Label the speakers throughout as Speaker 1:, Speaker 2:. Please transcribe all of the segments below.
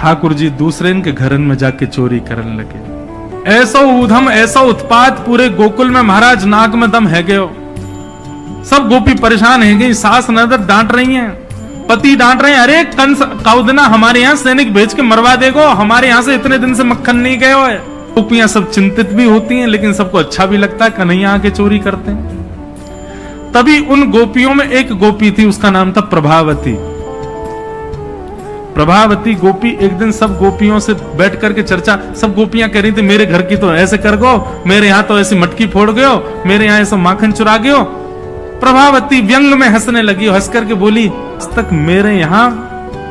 Speaker 1: ठाकुर जी दूसरे के घरन में जाके चोरी करने लगे। ऐसा ऊधम ऐसा उत्पात पूरे गोकुल में, महाराज नाक में दम है गयो। सब गोपी परेशान है गई, सास ननद डांट रही हैं, पति डांट रहे हैं, अरे कंस काउदना हमारे यहाँ सैनिक भेज के मरवा देगो, हमारे यहाँ से इतने दिन से मक्खन नहीं गए हो है। गोपियां सब चिंतित भी होती हैं, लेकिन सबको अच्छा भी लगता है, कन्हैया आके चोरी करते हैं। तभी उन गोपियों में एक गोपी थी, उसका नाम था प्रभावती। प्रभावती गोपी एक दिन सब गोपियों से बैठ करके चर्चा, सब गोपियां कह रही थी मेरे घर की तो ऐसे कर गो, मेरे यहाँ तो ऐसी मटकी फोड़ गयो, मेरे यहाँ ऐसा माखन चुरा गयो। प्रभावती व्यंग में हंसने लगी, हंस करके बोली आज तक मेरे यहाँ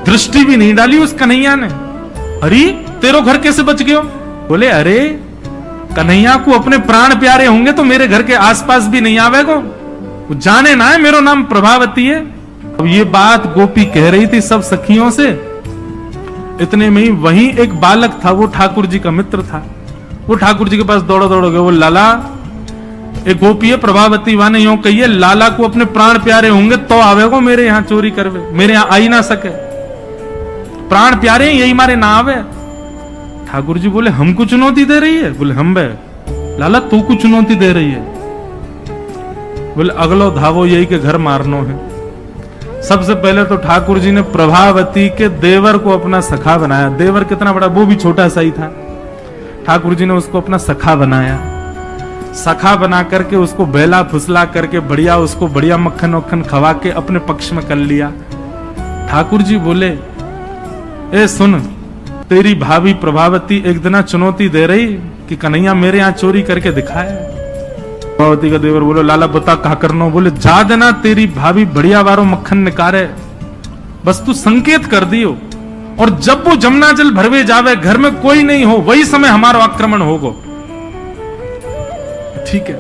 Speaker 1: दृष्टि भी नहीं डाली उस कन्हैया ने। अरे तेरो घर कैसे बच गयो? बोले अरे कन्हैया को अपने प्राण प्यारे होंगे तो मेरे घर के आसपास भी नहीं आवेगो, वो जाने ना है मेरा नाम प्रभावती है। अब ये बात गोपी कह रही थी सब सखियों से, इतने में ही वहीं एक बालक था, वो ठाकुर जी का मित्र था। वो ठाकुर जी के पास दौड़ो दौड़ो गए, वो लाला एक गोपी है प्रभावती वाने यूं कहिए, लाला को अपने प्राण प्यारे होंगे तो आवेगो मेरे यहाँ चोरी करवे, मेरे यहाँ आई ना सके, प्राण प्यारे यही मारे ना आवे। ठाकुर जी बोले हमको चुनौती दे रही है? बोले हम बे लाला तू को चुनौती दे रही है? बोले अगलो धावो यही के घर मारनो है। सबसे पहले तो ठाकुर जी ने प्रभावती के देवर को अपना सखा बनाया। देवर कितना बड़ा, वो भी छोटा सा ही था। ठाकुर जी ने उसको अपना सखा बनाया। सखा बना करके उसको बेला फुसला करके बढ़िया उसको बढ़िया मक्खन वक्खन खवा के अपने पक्ष में कर लिया। ठाकुर जी बोले ए सुन, तेरी भाभी प्रभावती एक दिन चुनौती दे रही कि कन्हैया मेरे यहाँ चोरी करके दिखाए। प्रभावती का देवर बोलो लाला बता कहा करनो? बोले जा देना तेरी भाभी बढ़िया वारो मक्खन निकारे, बस तू संकेत कर दियो, और जब वो जमुना जल भरवे जावे घर में कोई नहीं हो वही समय हमारा आक्रमण होगो। ठीक है।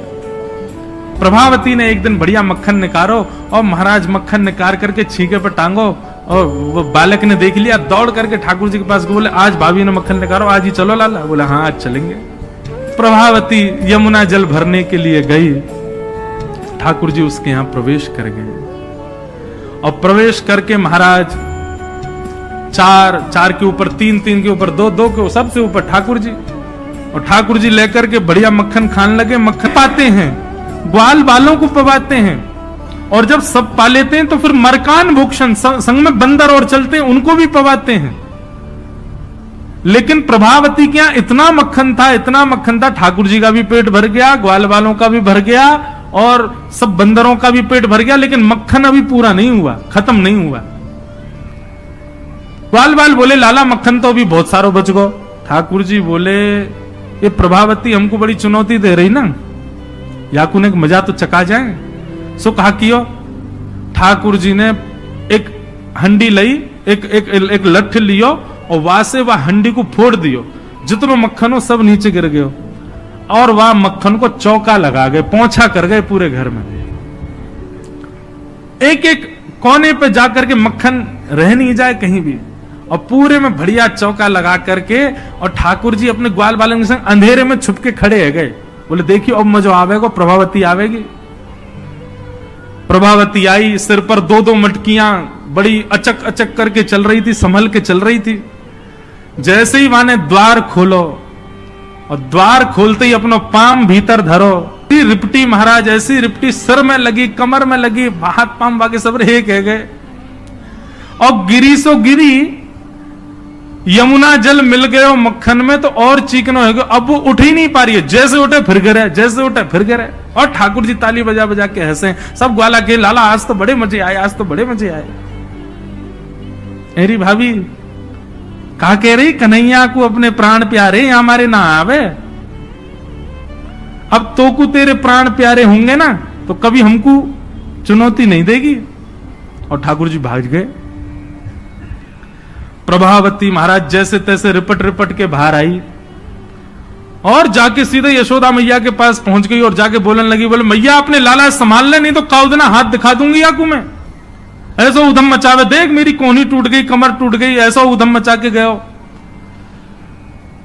Speaker 1: प्रभावती ने एक दिन बढ़िया मक्खन निकारो और महाराज मक्खन निकाल करके छीके पर टांगो, और वो बालक ने देख लिया, दौड़ करके ठाकुर जी के पास बोले आज भाभी ने मक्खन निकालो, आज ही चलो लाला। बोला हाँ आज चलेंगे। प्रभावती यमुना जल भरने के लिए गई, ठाकुर जी उसके यहां प्रवेश कर गए, और प्रवेश करके महाराज चार के ऊपर तीन के ऊपर दो के सबसे ऊपर ठाकुर जी, और ठाकुर जी लेकर के बढ़िया मक्खन खाने लगे। मक्खन पाते हैं, ग्वाल बालों को पवाते हैं, और जब सब पा लेते हैं तो फिर मरकान भूषण संग में बंदर और चलते हैं उनको भी पवाते हैं। लेकिन प्रभावती के यहां इतना मक्खन था, ठाकुर जी का भी पेट भर गया, ग्वाल बालों का भी भर गया, और सब बंदरों का भी पेट भर गया, लेकिन मक्खन अभी पूरा नहीं हुआ, खत्म नहीं हुआ। ग्वाल बाल बोले लाला मक्खन तो अभी बहुत सारो बच गो। ठाकुर जी बोले ये प्रभावती हमको बड़ी चुनौती दे रही ना, याकू ने मजा तो चका जाए। सो कहा कियो। ठाकुर जी ने एक हंडी लई, एक लठ लियो, और वहां से वह हंडी को फोड़ दियो, जितनो मक्खन हो सब नीचे गिर गयो, और वह मक्खन को चौका लगा गए, पोंछा कर गए पूरे घर में। एक एक कोने पे जाकर के मक्खन रह नहीं जाए कहीं भी, और पूरे में बढ़िया चौका लगा करके, और ठाकुर जी अपने ग्वाल बालों के संग अंधेरे में छुप के खड़े है गए। बोले देखियो अब मजा आवेगा, प्रभावती आवेगी। प्रभावती आई, सिर पर दो मटकियां बड़ी अचक अचक करके चल रही थी, संभल के चल रही थी। जैसे ही माने द्वार खोलो, और द्वार खोलते ही अपना पाम भीतर धरो, रिपटी महाराज ऐसी रिपटी सिर में लगी, कमर में लगी, हाथ पाम बाकी सब रह गए, और गिरी सो गिरी, यमुना जल मिल गए मक्खन में तो और चीकनो है, अब वो उठ ही नहीं पा रही है, जैसे उठे फिर गिरे, जैसे उठे फिर गिरे। और ठाकुर जी ताली बजा बजा के हंसे, सब ग्वाला के लाला आज तो बड़े मजे आए, आज तो बड़े मजे आए। मेरी भाभी कहा कह रही कन्हैया को अपने प्राण प्यारे हमारे ना आवे, अब तो को तेरे प्राण प्यारे होंगे ना तो कभी हमको चुनौती नहीं देगी। और ठाकुर जी भाग गए। प्रभावती महाराज जैसे तैसे रिपट के बाहर आई, और जाके सीधे यशोदा मैया के पास पहुंच गई, और जाके बोलने लगी, बोले मैया अपने लाला संभाल ले, नहीं तो काउदना हाथ दिखा दूंगी आकू में। ऐसा उधम मचावे, देख मेरी कोहनी टूट गई, कमर टूट गई, ऐसा उधम मचा के गए।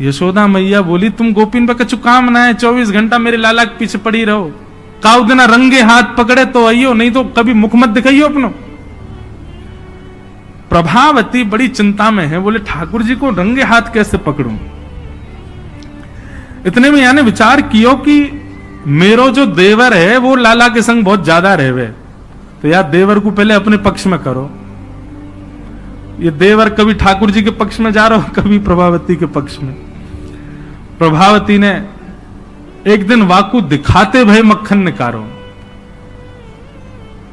Speaker 1: यशोदा मैया बोली तुम गोपीन पे कछु काम ना है, 24 घंटा मेरे लाला के पीछे पड़ी रहो, काउदना रंगे हाथ पकड़े तो आइयो, नहीं तो कभी मुख मत दिखाइयो अपनो। प्रभावती बड़ी चिंता में है, बोले ठाकुर जी को रंगे हाथ कैसे पकड़ूं। इतने में यानी विचार कियो कि मेरो जो देवर है वो लाला के संग बहुत ज्यादा रहवे, तो यार देवर को पहले अपने पक्ष में करो। ये देवर कभी ठाकुर जी के पक्ष में जा रहा हो, कभी प्रभावती के पक्ष में। प्रभावती ने एक दिन वाकू दिखाते भय मक्खन निकारो,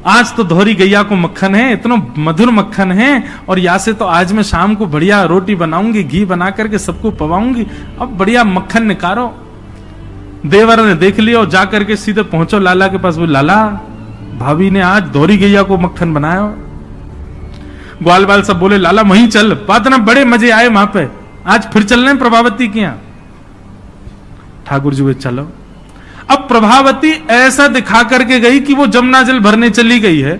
Speaker 1: आज तो धोरी गैया को मक्खन है, इतना मधुर मक्खन है, और या से तो आज मैं शाम को बढ़िया रोटी बनाऊंगी, घी बना करके सबको पवाऊंगी, अब बढ़िया मक्खन निकारो। देवर ने देख लिया और जाकर के सीधे पहुंचो लाला के पास, वो लाला भाभी ने आज धोरी गैया को मक्खन बनाया। ग्वाल बाल सब बोले लाला वहीं चल, बात ना बड़े मजे आए वहां पे, आज फिर चल रहे प्रभावती के यहां। ठाकुर जी बोले चलो। अब प्रभावती ऐसा दिखा करके गई कि वो जमुना जल भरने चली गई है।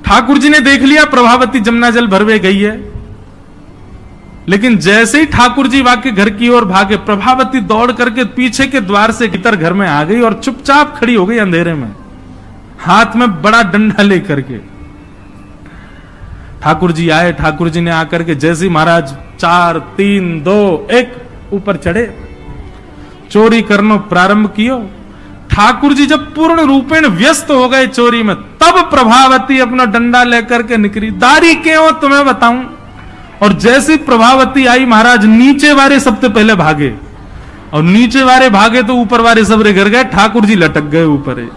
Speaker 1: ठाकुर जी ने देख लिया प्रभावती जमुना जल भरवे गई है, लेकिन जैसे ही ठाकुर जी वाके घर की ओर भागे, प्रभावती दौड़ करके पीछे के द्वार से भीतर घर में आ गई और चुपचाप खड़ी हो गई अंधेरे में, हाथ में बड़ा डंडा लेकर के। ठाकुर जी आए, ठाकुर जी ने आकर के जैसे महाराज 4 3 2 1 ऊपर चढ़े, चोरी करनो प्रारंभ कियो। ठाकुर जी जब पूर्ण रूपेण व्यस्त हो गए चोरी में, तब प्रभावती अपना डंडा लेकर के निकली। दारी क्यों तुम्हें बताऊं। और जैसी प्रभावती आई, महाराज नीचे वाले सबसे पहले भागे, और नीचे वाले भागे तो ऊपर वाले सबरे गिर गए, ठाकुर जी लटक गए ऊपर।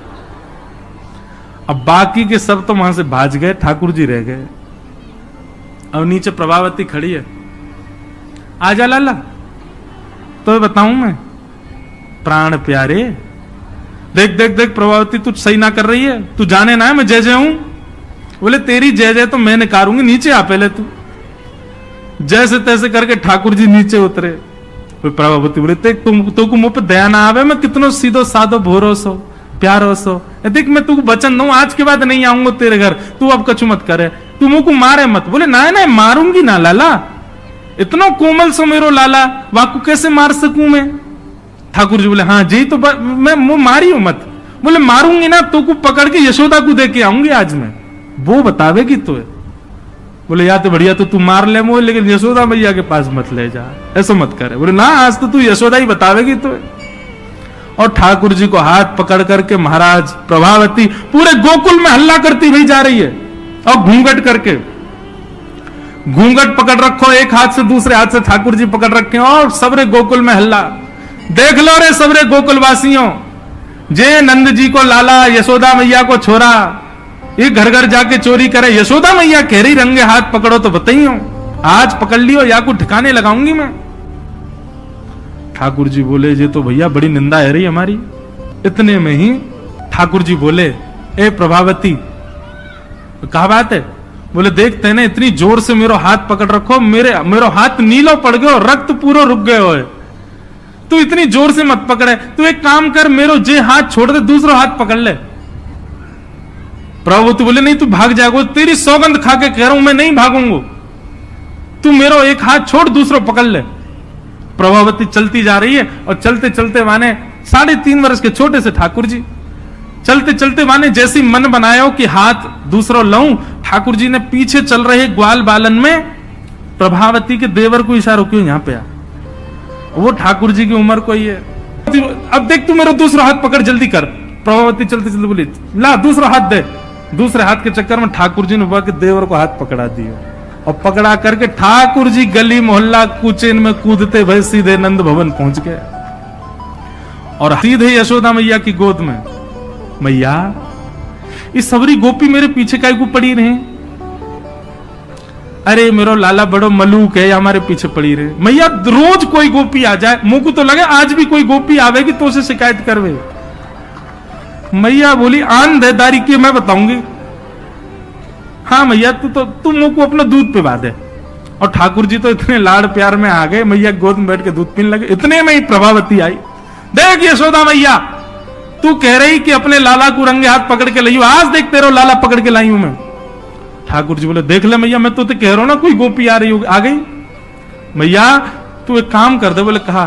Speaker 1: अब बाकी के सब तो वहां से भाज गए, ठाकुर जी रह गए। अब नीचे प्रभावती खड़ी है, आजा लाला तो बताऊं मैं। प्राण प्यारे, देख देख देख प्रभावती तू सही ना कर रही है, तू जाने ना है मैं जय जय हूं। बोले तेरी जय जय तो मैं निकारूंगी, नीचे आ पहले तू। जैसे तैसे करके ठाकुर जी नीचे उतरे। प्रभावती बोले देख तू को मुंह पे दया ना आवे, मैं कितनो सीधो साधो भोरो सो प्यारो सो, देख मैं तू वचन दूं आज के बाद नहीं आऊंगा तेरे घर, तू अब कछु मत करे, तू मुंह को मारे मत। बोले ना ना मारूंगी ना लाला, इतना कोमल सो मेरो लाला, वाकू कैसे मार सकूं मैं। ठाकुर जी बोले हाँ जी तो मैं मुंह मारी हूं मत। बोले मारूंगी ना तो को पकड़ के यशोदा को दे के आऊंगी आज मैं, वो बतावेगी तो। बोले या तो बढ़िया तो तू मार ले मुझे, लेकिन यशोदा मैया के पास मत ले जा, ऐसा मत करे। बोले ना आज तो तू यशोदा ही बतावेगी तो। और ठाकुर जी को हाथ पकड़ करके महाराज प्रभावती पूरे गोकुल में हल्ला करती हुई जा रही है, और घूंघट करके, घूंघट पकड़ रखो एक हाथ से, दूसरे हाथ से ठाकुर जी पकड़ रखे, और सबरे गोकुल में हल्ला। देख लो रे सबरे गोकुल वासियों, जे नंद जी को लाला, यशोदा मैया को छोरा, ये घर घर जाके चोरी करे। यशोदा मैया कह रही रंगे हाथ पकड़ो तो बताइयो, आज पकड़ लियो या को ठिकाने लगाऊंगी मैं। ठाकुर जी बोले ये तो भैया बड़ी निंदा है रही हमारी। इतने में ही ठाकुर जी बोले ए प्रभावती कहा बात है। बोले देखते ना इतनी जोर से मेरो हाथ पकड़ रखो, मेरो हाथ नीलो पड़ गयो, रक्त पूरा रुक गयो है, तू इतनी जोर से मत पकड़े, तू एक काम कर मेरो जे हाथ छोड़ दे दूसरा हाथ पकड़ ले। प्रभु बोले नहीं तू भाग जाएगा, तेरी सौगंध खा के कह रहा हूं मैं नहीं भागूंगा, तू मेरो एक हाथ छोड़ दूसरा पकड़ ले। प्रभावती चलती जा रही है, और चलते चलते माने 3.5 वर्ष के छोटे से ठाकुर जी चलते चलते माने जैसी मन बनायो कि हाथ दूसरा लाऊं, ठाकुर जी ने पीछे चल रहे ग्वाल बालन में प्रभावती के देवर को इशारा क्यों यहां पे आ, वो ठाकुर जी की उम्र को ही है। अब देख तू मेरा दूसरा हाथ पकड़ जल्दी कर। प्रभावती चलते चलते बोली ला दूसरा हाथ दे। दूसरे हाथ के चक्कर में ठाकुर जी ने के देवर को हाथ पकड़ा दिया, और पकड़ा करके ठाकुर जी गली मोहल्ला कूचेन में कूदते भय सीधे नंद भवन पहुंच गए, और सीधे यशोदा मैया की गोद में। मैया इस सबरी गोपी मेरे पीछे काय को पड़ी रहे, अरे मेरो लाला बड़ो मलूक है, हमारे पीछे पड़ी रहे। मैया रोज कोई गोपी आ जाए, मुंह को तो लगे आज भी कोई गोपी आवेगी तो उसे शिकायत करवे। मैया बोली आन देदारी की मैं बताऊंगी। हाँ मैया तू मुंह को अपना दूध पिवा दे। और ठाकुर जी तो इतने लाड़ प्यार में आ गए, मैया गोद में बैठ के दूध पीने लगे। इतने में ही प्रभावती आई, देख यशोदा मैया तू कह रही कि अपने लाला को रंगे हाथ पकड़ के लाइयो, आज देख तेरा लाला पकड़ के लाई हूं मैं। ठाकुर जी बोले देख ले मैया मैं तो कह रहा हूं ना कोई गोपी आ रही आ गई। मैया तू एक काम कर दे। बोले कहा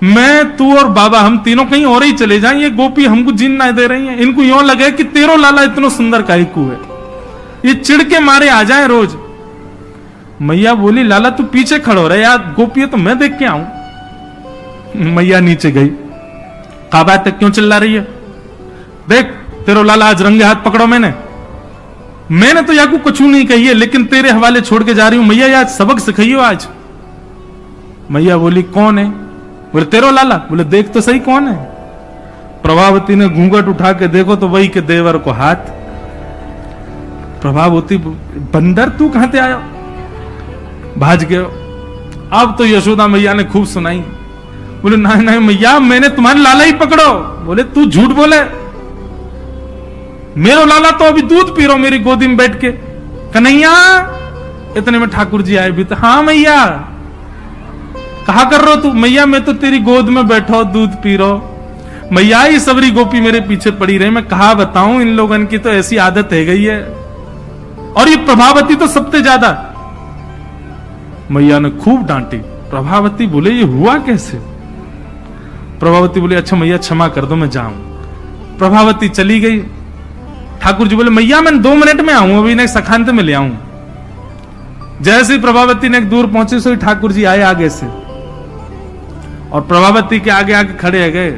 Speaker 1: मैं तू और बाबा हम तीनों कहीं और ही चले जाएं, ये गोपी हमको जीन ना दे रही हैं, इनको यूं लगे कि तेरो लाला इतना सुंदर काहे को है। ये चिढ़ के मारे आ जाए रोज। मैया बोली लाला तू पीछे खड़ो रहे यार, गोपी तो मैं देख के आऊं। मैया नीचे गई, कहा बात क्यों चिल्ला रही है, देख तेरो लाला आज रंगे हाथ पकड़ो। मैंने तो याकू कुछ नहीं कही है, लेकिन तेरे हवाले छोड़ के जा रही हूं। मैया यार सबक सिखाइयो आज। मैया बोली कौन है? बोले तेरो लाला। बोले देख तो सही कौन है। प्रभावती ने घूंघट उठा के देखो तो वही के देवर को हाथ। प्रभावती बंदर तू कहां से आया, भाज गयो। अब तो यशोदा मैया ने खूब सुनाई। बोले नहीं नहीं मैया मैंने तुम्हारे लाला ही पकड़ो। बोले तू झूठ बोले, मेरो लाला तो अभी दूध पी रहा मेरी गोदी में बैठ के। कन्हैया, इतने में ठाकुर जी आए भी तो, हाँ मैया कहा कर रहे हो तू? मैया मैं तो तेरी गोद में बैठो दूध पी रहा। मैया ही सबरी गोपी मेरे पीछे पड़ी रही, मैं कहा बताऊं, इन लोगों की तो ऐसी आदत है गई है, और ये प्रभावती तो सबसे ज्यादा। मैया ने खूब डांटी। प्रभावती बोले ये हुआ कैसे? प्रभावती बोले अच्छा मैया क्षमा कर दो मैं जाऊं। प्रभावती चली गई। ठाकुर जी बोले मैया मैं 2 मिनट में आऊं, अभी ने सखांत में ले आऊं। जैसे ही प्रभावती ने दूर पहुंचे सो ठाकुर जी आए आगे से, और प्रभावती के आगे आगे खड़े गए।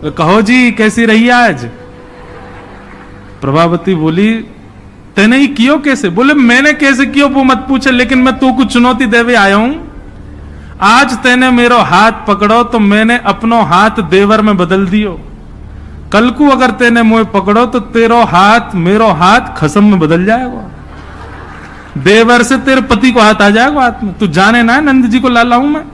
Speaker 1: तो कहो जी कैसी रही आज? प्रभावती बोली तेने ही कियो कैसे? बोले मैंने कैसे कियो वो मत पूछे, लेकिन मैं तू को चुनौती देवे आया हूं। आज तेने मेरो हाथ पकड़ो तो मैंने अपनो हाथ देवर में बदल दियो। कल को अगर तेने मुझे पकड़ो तो तेरो हाथ मेरो हाथ खसम में बदल जाएगा, देवर से तेरे पति को हाथ आ जाएगा हाथ में। तू जाने ना नंद जी को लाला हूं मैं।